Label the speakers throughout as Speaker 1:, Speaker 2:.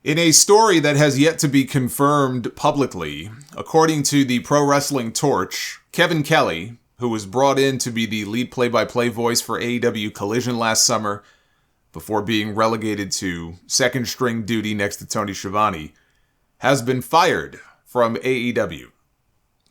Speaker 1: In a story that has yet to be confirmed publicly, according to the Pro Wrestling Torch, Kevin Kelly, who was brought in to be the lead play-by-play voice for AEW Collision last summer, before being relegated to second-string duty next to Tony Schiavone, has been fired from AEW.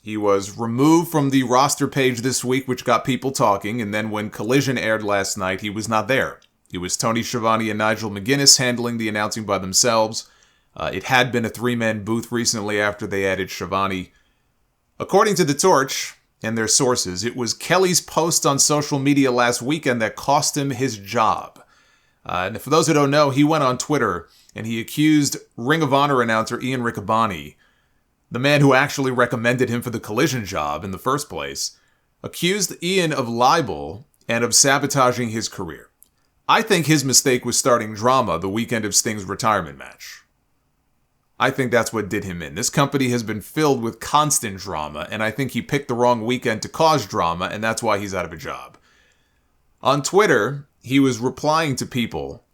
Speaker 1: He was removed from the roster page this week, which got people talking, and then when Collision aired last night, he was not there. It was Tony Schiavone and Nigel McGuinness handling the announcing by themselves. It had been a three-man booth recently after they added Schiavone. According to the Torch and their sources, it was Kelly's post on social media last weekend that cost him his job. And for those who don't know, he went on Twitter and he accused Ring of Honor announcer Ian Riccaboni, the man who actually recommended him for the Collision job in the first place, accused Ian of libel and of sabotaging his career. I think his mistake was starting drama the weekend of Sting's retirement match. I think that's what did him in. This company has been filled with constant drama, and I think he picked the wrong weekend to cause drama, and that's why he's out of a job. On Twitter, he was replying to people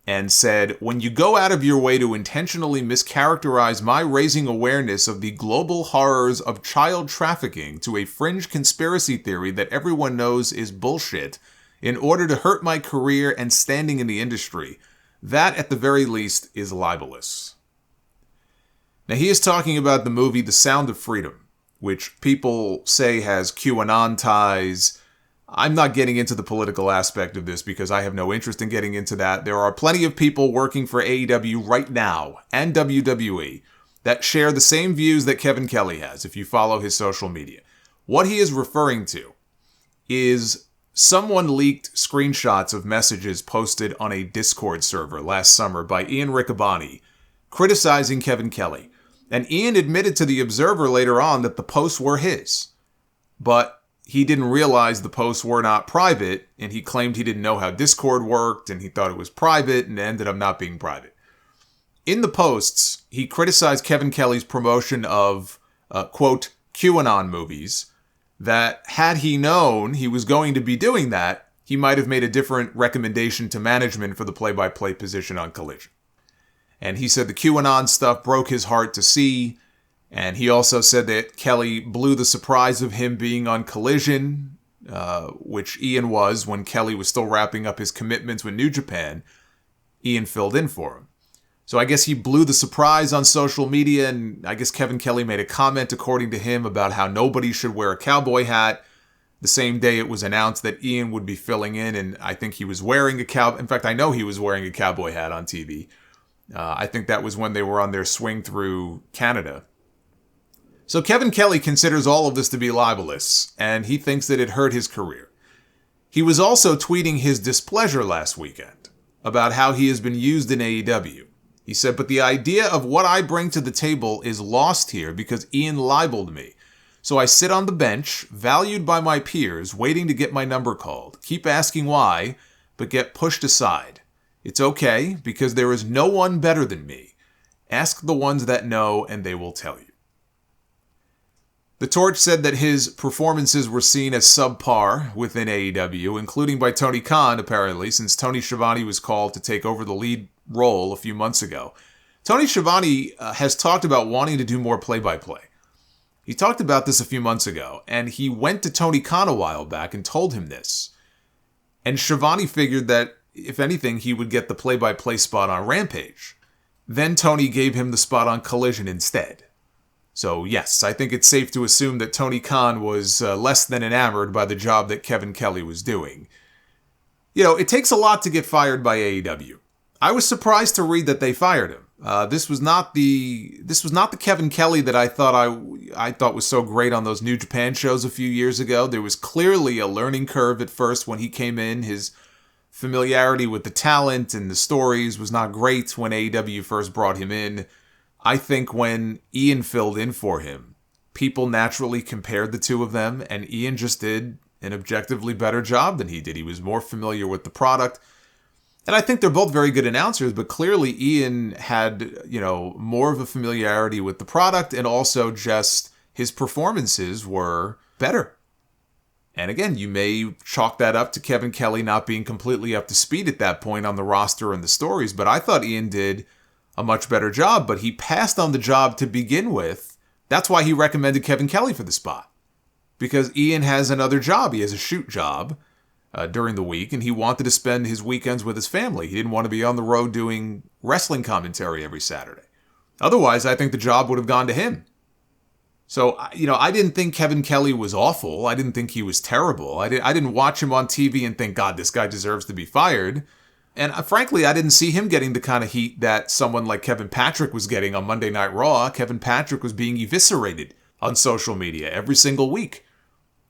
Speaker 1: and said, "When you go out of your way to intentionally mischaracterize my raising awareness of the global horrors of child trafficking to a fringe conspiracy theory that everyone knows is bullshit, in order to hurt my career and standing in the industry, that at the very least is libelous." Now he is talking about the movie The Sound of Freedom, which people say has QAnon ties. I'm not getting into the political aspect of this because I have no interest in getting into that. There are plenty of people working for AEW right now and WWE that share the same views that Kevin Kelly has if you follow his social media. What he is referring to is someone leaked screenshots of messages posted on a Discord server last summer by Ian Riccaboni criticizing Kevin Kelly. And Ian admitted to the Observer later on that the posts were his. But he didn't realize the posts were not private, and he claimed he didn't know how Discord worked, and he thought it was private, and it ended up not being private. In the posts, he criticized Kevin Kelly's promotion of, quote, QAnon movies, that had he known he was going to be doing that, he might have made a different recommendation to management for the play-by-play position on Collision. And he said the QAnon stuff broke his heart to see, and he also said that Kelly blew the surprise of him being on Collision, which Ian was when Kelly was still wrapping up his commitments with New Japan. Ian filled in for him. So I guess he blew the surprise on social media, and I guess Kevin Kelly made a comment, according to him, about how nobody should wear a cowboy hat. The same day it was announced that Ian would be filling in, and I think he was wearing in fact, I know he was wearing a cowboy hat on TV. I think that was when they were on their swing through Canada. So Kevin Kelly considers all of this to be libelous, and he thinks that it hurt his career. He was also tweeting his displeasure last weekend about how he has been used in AEW. He said, "But the idea of what I bring to the table is lost here because Ian libeled me. So I sit on the bench, valued by my peers, waiting to get my number called. Keep asking why, but get pushed aside. It's okay, because there is no one better than me. Ask the ones that know, and they will tell you." The Torch said that his performances were seen as subpar within AEW, including by Tony Khan, apparently, since Tony Schiavone was called to take over the lead role a few months ago. Tony Schiavone has talked about wanting to do more play-by-play. He talked about this a few months ago, and he went to Tony Khan a while back and told him this. And Schiavone figured that, if anything, he would get the play-by-play spot on Rampage. Then Tony gave him the spot on Collision instead. So yes, I think it's safe to assume that Tony Khan was less than enamored by the job that Kevin Kelly was doing. You know, it takes a lot to get fired by AEW. I was surprised to read that they fired him. This was not the Kevin Kelly that I thought was so great on those New Japan shows a few years ago. There was clearly a learning curve at first when he came in. His familiarity with the talent and the stories was not great when AEW first brought him in. I think when Ian filled in for him, people naturally compared the two of them, and Ian just did an objectively better job than he did. He was more familiar with the product. And I think they're both very good announcers, but clearly Ian had, more of a familiarity with the product, and also just his performances were better. And again, you may chalk that up to Kevin Kelly not being completely up to speed at that point on the roster and the stories, but I thought Ian did a much better job, but he passed on the job to begin with. That's why he recommended Kevin Kelly for the spot. Because Ian has another job. He has a shoot job during the week, and he wanted to spend his weekends with his family. He didn't want to be on the road doing wrestling commentary every Saturday. Otherwise, I think the job would have gone to him. So, I didn't think Kevin Kelly was awful. I didn't think he was terrible. I didn't watch him on TV and think, God, this guy deserves to be fired. And frankly, I didn't see him getting the kind of heat that someone like Kevin Patrick was getting on Monday Night Raw. Kevin Patrick was being eviscerated on social media every single week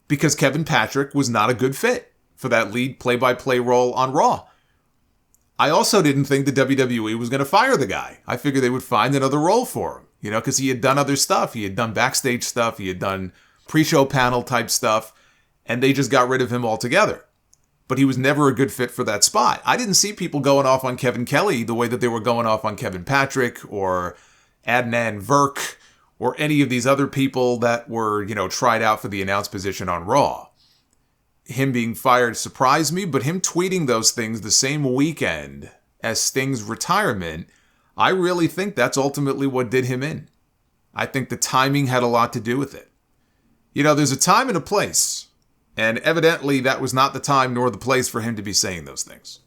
Speaker 1: because Kevin Patrick was not a good fit for that lead play-by-play role on Raw. I also didn't think the WWE was going to fire the guy. I figured they would find another role for him, because he had done other stuff. He had done backstage stuff. He had done pre-show panel type stuff, and they just got rid of him altogether. But he was never a good fit for that spot. I didn't see people going off on Kevin Kelly the way that they were going off on Kevin Patrick or Adnan Virk or any of these other people that were, tried out for the announced position on Raw. Him being fired surprised me, but him tweeting those things the same weekend as Sting's retirement, I really think that's ultimately what did him in. I think the timing had a lot to do with it. There's a time and a place. And evidently, that was not the time nor the place for him to be saying those things.